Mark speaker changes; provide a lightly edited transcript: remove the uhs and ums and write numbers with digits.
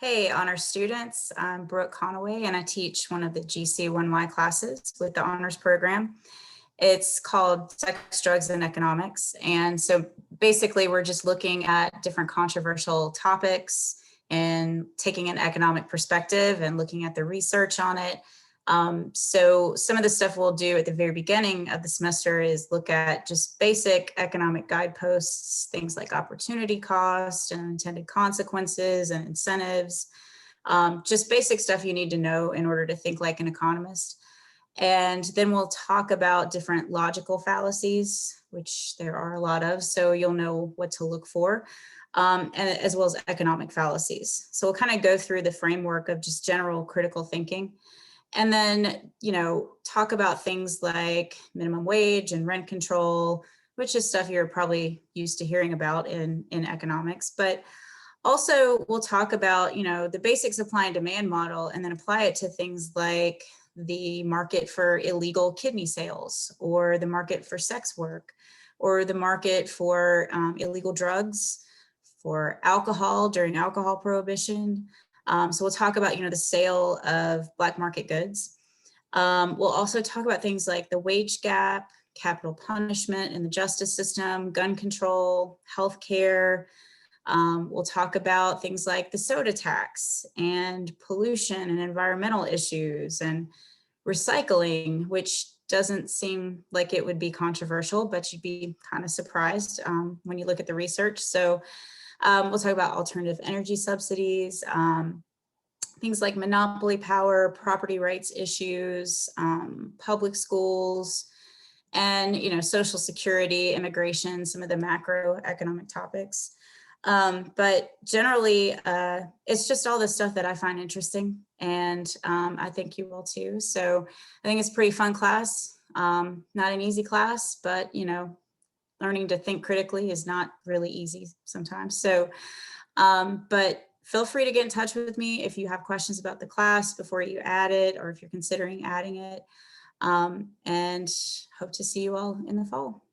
Speaker 1: Hey, honor students, I'm Brooke Conaway and I teach one of the GC1Y classes with the honors program. It's called Sex, Drugs, and Economics. And so basically we're just looking at different controversial topics and taking an economic perspective and looking at the research on it. So some of the stuff we'll do at the very beginning of the semester is look at just basic economic guideposts, things like opportunity cost and unintended consequences and incentives, just basic stuff you need to know in order to think like an economist. And then we'll talk about different logical fallacies, which there are a lot of, so you'll know what to look for, and as well as economic fallacies. So we'll kind of go through the framework of just general critical thinking. And then, talk about things like minimum wage and rent control, which is stuff you're probably used to hearing about in economics. But also we'll talk about, the basic supply and demand model and then apply it to things like the market for illegal kidney sales or the market for sex work or the market for illegal drugs, for alcohol during alcohol prohibition. So we'll talk about, the sale of black market goods. We'll also talk about things like the wage gap, capital punishment in the justice system, gun control, healthcare. We'll talk about things like the soda tax and pollution and environmental issues and recycling, which doesn't seem like it would be controversial, but you'd be kind of surprised when you look at the research. So we'll talk about alternative energy subsidies, things like monopoly power, property rights issues, public schools, and social security, immigration, some of the macroeconomic topics. But generally, it's just all the stuff that I find interesting, and I think you will too. So I think it's a pretty fun class, not an easy class, but learning to think critically is not really easy sometimes. So, but feel free to get in touch with me if you have questions about the class before you add it, or if you're considering adding it, and hope to see you all in the fall.